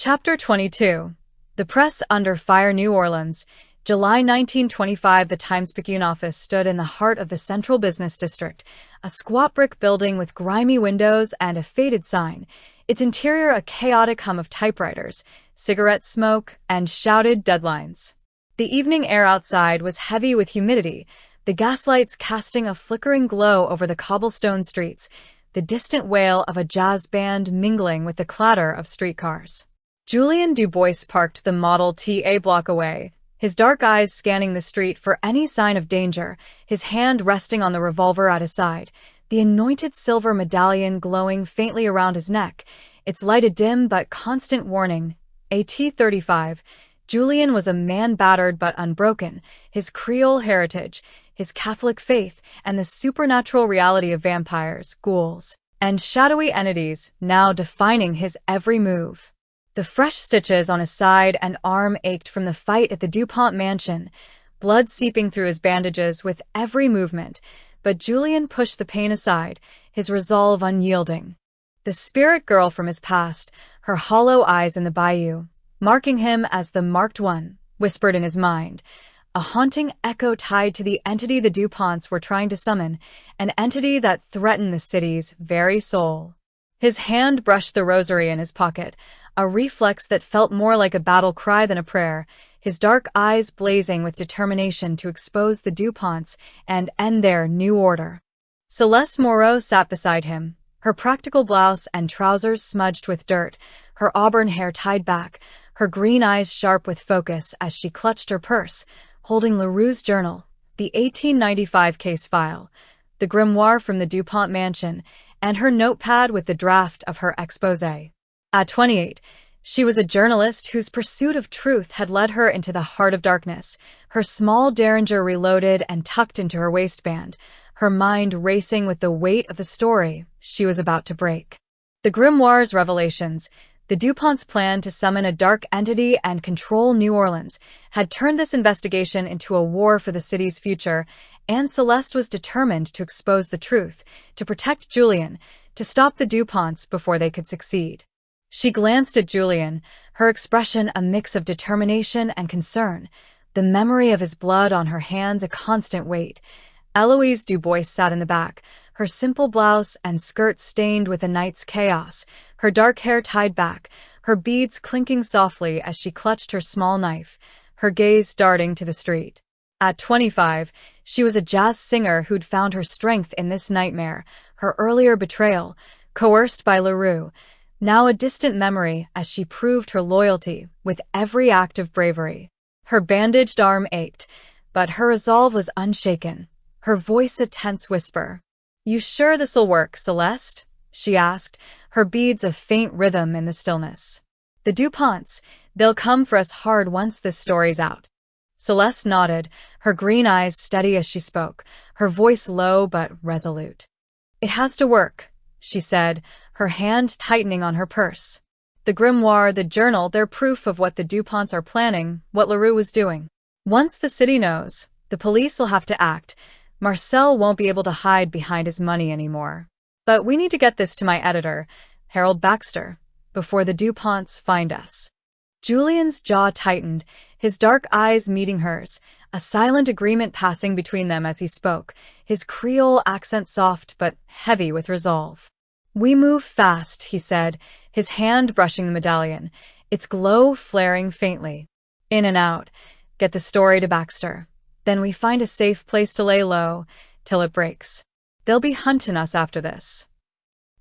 Chapter 22. The Press Under Fire. New Orleans, July 1925. The Times-Picayune office stood in the heart of the central business district, a squat brick building with grimy windows and a faded sign, its interior a chaotic hum of typewriters, cigarette smoke, and shouted deadlines. The evening air outside was heavy with humidity, the gaslights casting a flickering glow over the cobblestone streets, the distant wail of a jazz band mingling with the clatter of streetcars. Julien Dubois parked the Model T a block away, his dark eyes scanning the street for any sign of danger, his hand resting on the revolver at his side, the anointed silver medallion glowing faintly around his neck, its light a dim but constant warning. A T-35. Julien was a man battered but unbroken, his Creole heritage, his Catholic faith, and the supernatural reality of vampires, ghouls, and shadowy entities now defining his every move. The fresh stitches on his side and arm ached from the fight at the DuPont mansion, blood seeping through his bandages with every movement, but Julien pushed the pain aside, his resolve unyielding. The spirit girl from his past, her hollow eyes in the bayou, marking him as the marked one, whispered in his mind, a haunting echo tied to the entity the DuPonts were trying to summon, an entity that threatened the city's very soul. His hand brushed the rosary in his pocket, a reflex that felt more like a battle cry than a prayer, his dark eyes blazing with determination to expose the DuPonts and end their new order. Celeste Moreau sat beside him, her practical blouse and trousers smudged with dirt, her auburn hair tied back, her green eyes sharp with focus as she clutched her purse, holding Leroux's journal, the 1895 case file, the grimoire from the DuPont mansion, and her notepad with the draft of her exposé. At 28, she was a journalist whose pursuit of truth had led her into the heart of darkness, her small derringer reloaded and tucked into her waistband, her mind racing with the weight of the story she was about to break. The grimoire's revelations, the DuPonts' plan to summon a dark entity and control New Orleans, had turned this investigation into a war for the city's future, and Celeste was determined to expose the truth, to protect Julien, to stop the DuPonts before they could succeed. She glanced at Julien, her expression a mix of determination and concern, the memory of his blood on her hands a constant weight. Eloise Dubois sat in the back, her simple blouse and skirt stained with the night's chaos, her dark hair tied back, her beads clinking softly as she clutched her small knife, her gaze darting to the street. At 25, she was a jazz singer who'd found her strength in this nightmare, her earlier betrayal, coerced by Leroux, now a distant memory as she proved her loyalty with every act of bravery. Her bandaged arm ached, but her resolve was unshaken, her voice a tense whisper. "You sure this'll work, Celeste?" she asked, her beads a faint rhythm in the stillness. "The DuPonts, they'll come for us hard once this story's out." Celeste nodded, her green eyes steady as she spoke, her voice low but resolute. "It has to work," she said, her hand tightening on her purse. "The grimoire, the journal, they're proof of what the DuPonts are planning, what Leroux was doing. Once the city knows, the police will have to act. Marcel won't be able to hide behind his money anymore. But we need to get this to my editor, Harold Baxter, before the DuPonts find us." Julien's jaw tightened, his dark eyes meeting hers, a silent agreement passing between them as he spoke, his Creole accent soft but heavy with resolve. "We move fast," he said, his hand brushing the medallion, its glow flaring faintly. "In and out. Get the story to Baxter. Then we find a safe place to lay low, till it breaks. They'll be hunting us after this."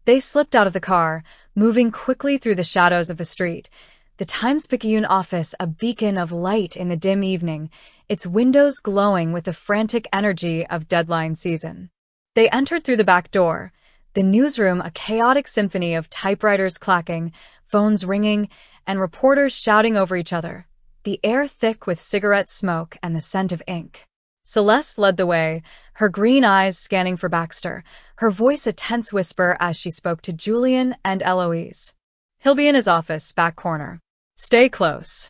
They slipped out of the car, moving quickly through the shadows of the street, the Times-Picayune office a beacon of light in the dim evening, its windows glowing with the frantic energy of deadline season. They entered through the back door, the newsroom a chaotic symphony of typewriters clacking, phones ringing, and reporters shouting over each other, the air thick with cigarette smoke and the scent of ink. Celeste led the way, her green eyes scanning for Baxter, her voice a tense whisper as she spoke to Julien and Eloise. "He'll be in his office, back corner. Stay close."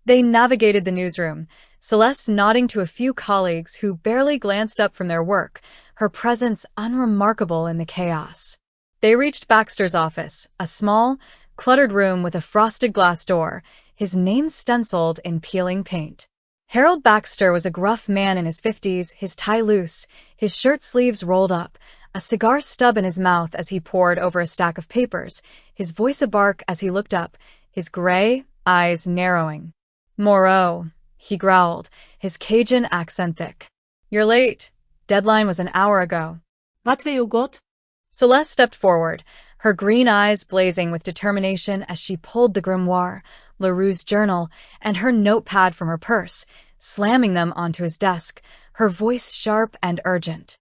They navigated the newsroom, Celeste nodding to a few colleagues who barely glanced up from their work, her presence unremarkable in the chaos. They reached Baxter's office, a small, cluttered room with a frosted glass door, his name stenciled in peeling paint. Harold Baxter was a gruff man in his 50s, his tie loose, his shirt sleeves rolled up, a cigar stub in his mouth as he pored over a stack of papers, his voice a bark as he looked up, his gray eyes narrowing. "Moreau," he growled, his Cajun accent thick. "You're late. Deadline was an hour ago." Wat wil God? Celeste stepped forward, her green eyes blazing with determination as she pulled the grimoire, LaRue's journal, and her notepad from her purse, slamming them onto his desk, her voice sharp and urgent.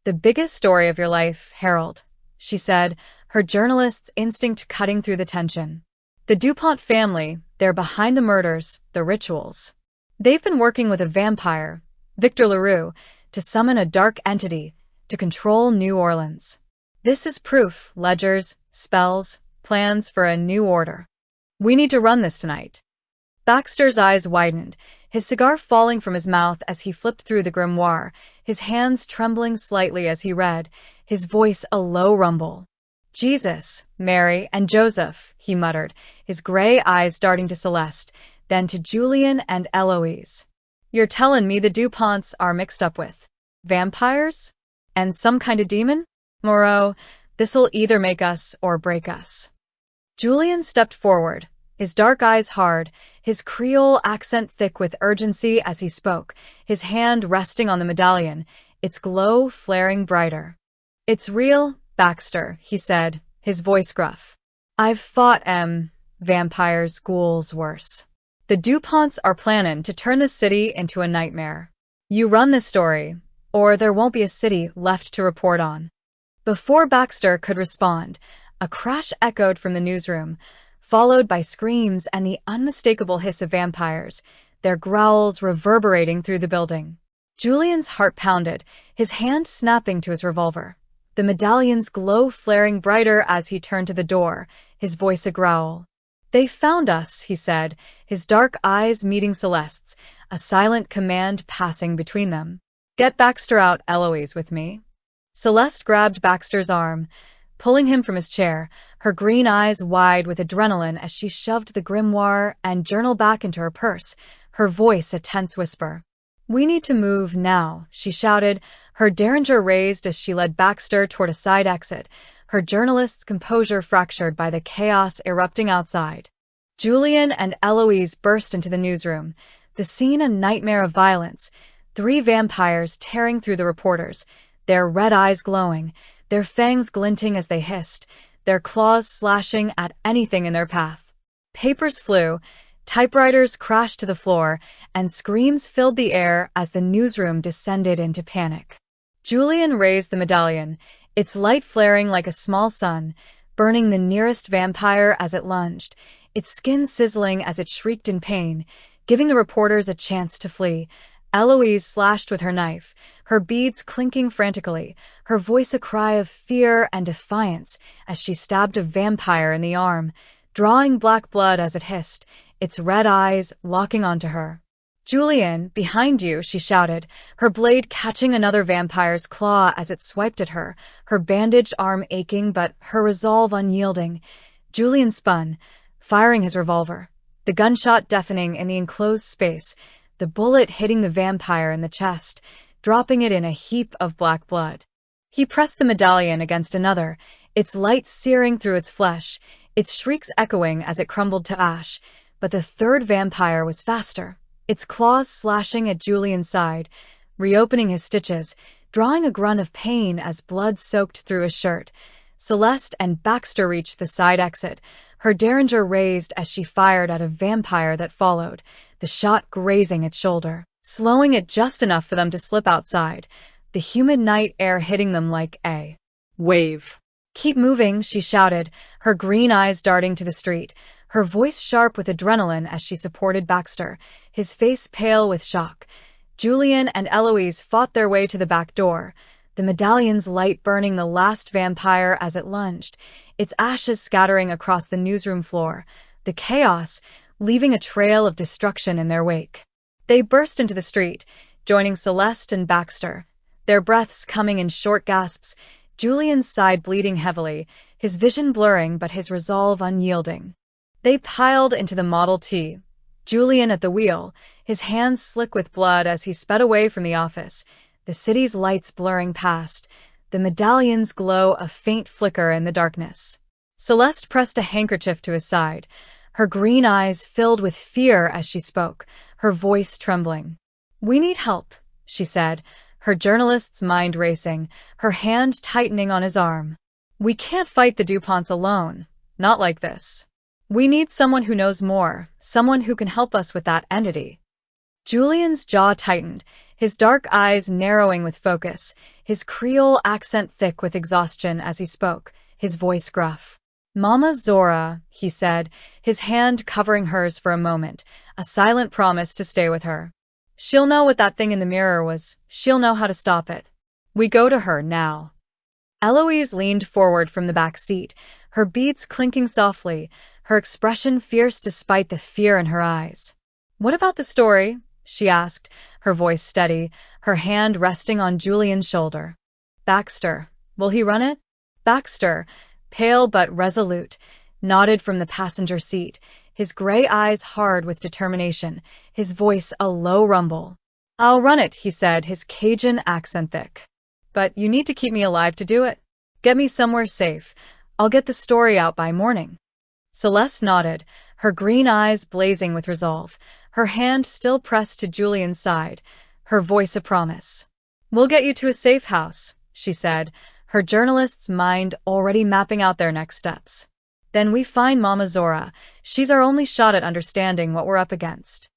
"The biggest story of your life, Harold," she said, her journalist's instinct cutting through the tension. "The DuPont family, they're behind the murders, the rituals. They've been working with a vampire, Victor LaRue, to summon a dark entity, to control New Orleans. This is proof, ledgers, spells, plans for a new order. We need to run this tonight." Baxter's eyes widened, his cigar falling from his mouth as he flipped through the grimoire, his hands trembling slightly as he read, his voice a low rumble. "Jesus, Mary, and Joseph," he muttered, his gray eyes darting to Celeste, then to Julian and Eloise. "You're tellin' me the DuPonts are mixed up with vampires? And some kind of demon? Moreau, this'll either make us or break us." Julian stepped forward, his dark eyes hard, his Creole accent thick with urgency as he spoke, his hand resting on the medallion, its glow flaring brighter. "It's real, Baxter," he said, his voice gruff. "I've fought vampires, ghouls, worse. The DuPonts are planning to turn the city into a nightmare. You run this story, or there won't be a city left to report on." Before Baxter could respond, a crash echoed from the newsroom, followed by screams and the unmistakable hiss of vampires, their growls reverberating through the building. Julian's heart pounded, his hand snapping to his revolver, the medallion's glow flaring brighter as he turned to the door, his voice a growl. "They found us," he said, his dark eyes meeting Celeste's, a silent command passing between them. "Get Baxter out, Eloise, with me." Celeste grabbed Baxter's arm, pulling him from his chair, her green eyes wide with adrenaline as she shoved the grimoire and journal back into her purse, her voice a tense whisper. "We need to move now," she shouted, her derringer raised as she led Baxter toward a side exit, her journalist's composure fractured by the chaos erupting outside. Julian and Eloise burst into the newsroom, the scene a nightmare of violence, 3 vampires tearing through the reporters, their red eyes glowing, their fangs glinting as they hissed, their claws slashing at anything in their path. Papers flew, typewriters crashed to the floor, and screams filled the air as the newsroom descended into panic. Julian raised the medallion, its light flaring like a small sun, burning the nearest vampire as it lunged, its skin sizzling as it shrieked in pain, giving the reporters a chance to flee. Eloise slashed with her knife, her beads clinking frantically, her voice a cry of fear and defiance as she stabbed a vampire in the arm, drawing black blood as it hissed, its red eyes locking onto her. "Julian, behind you," she shouted, her blade catching another vampire's claw as it swiped at her, her bandaged arm aching but her resolve unyielding. Julian spun, firing his revolver, the gunshot deafening in the enclosed space, the bullet hitting the vampire in the chest, dropping it in a heap of black blood. He pressed the medallion against another, its light searing through its flesh, its shrieks echoing as it crumbled to ash, but the third vampire was faster, its claws slashing at Julian's side, reopening his stitches, drawing a grunt of pain as blood soaked through his shirt. Celeste and Baxter reached the side exit, her derringer raised as she fired at a vampire that followed, the shot grazing its shoulder, slowing it just enough for them to slip outside, the humid night air hitting them like a wave. "Keep moving," she shouted, her green eyes darting to the street, her voice sharp with adrenaline as she supported Baxter, his face pale with shock. Julian and Eloise fought their way to the back door, the medallion's light burning the last vampire as it lunged, its ashes scattering across the newsroom floor, the chaos leaving a trail of destruction in their wake. They burst into the street, joining Celeste and Baxter, their breaths coming in short gasps, Julian's side bleeding heavily, his vision blurring but his resolve unyielding. They piled into the Model T, Julian at the wheel, his hands slick with blood as he sped away from the office, the city's lights blurring past, the medallion's glow a faint flicker in the darkness. Celeste pressed a handkerchief to his side, her green eyes filled with fear as she spoke, her voice trembling. "We need help," she said, her journalist's mind racing, her hand tightening on his arm. "We can't fight the DuPonts alone. Not like this. We need someone who knows more, someone who can help us with that entity." Julian's jaw tightened, his dark eyes narrowing with focus, his Creole accent thick with exhaustion as he spoke, his voice gruff. "Mama Zora," he said, his hand covering hers for a moment, a silent promise to stay with her. "She'll know what that thing in the mirror was. She'll know how to stop it. We go to her now." Eloise leaned forward from the back seat, her beads clinking softly, her expression fierce despite the fear in her eyes. "What about the story?" she asked, her voice steady, her hand resting on Julian's shoulder. "Baxter, will he run it?" Baxter, pale but resolute, nodded from the passenger seat, his gray eyes hard with determination, his voice a low rumble. "I'll run it," he said, his Cajun accent thick. "But you need to keep me alive to do it. Get me somewhere safe. I'll get the story out by morning." Celeste nodded, her green eyes blazing with resolve, her hand still pressed to Julian's side, her voice a promise. "We'll get you to a safe house," she said, her journalist's mind already mapping out their next steps. "Then we find Mama Zora. She's our only shot at understanding what we're up against."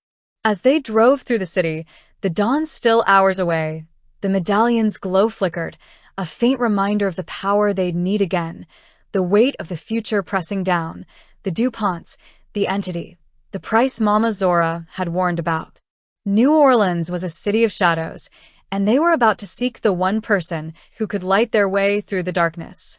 As they drove through the city, the dawn still hours away, the medallion's glow flickered, a faint reminder of the power they'd need again, the weight of the future pressing down, the DuPonts, the entity, the price Mama Zora had warned about. New Orleans was a city of shadows, and they were about to seek the one person who could light their way through the darkness.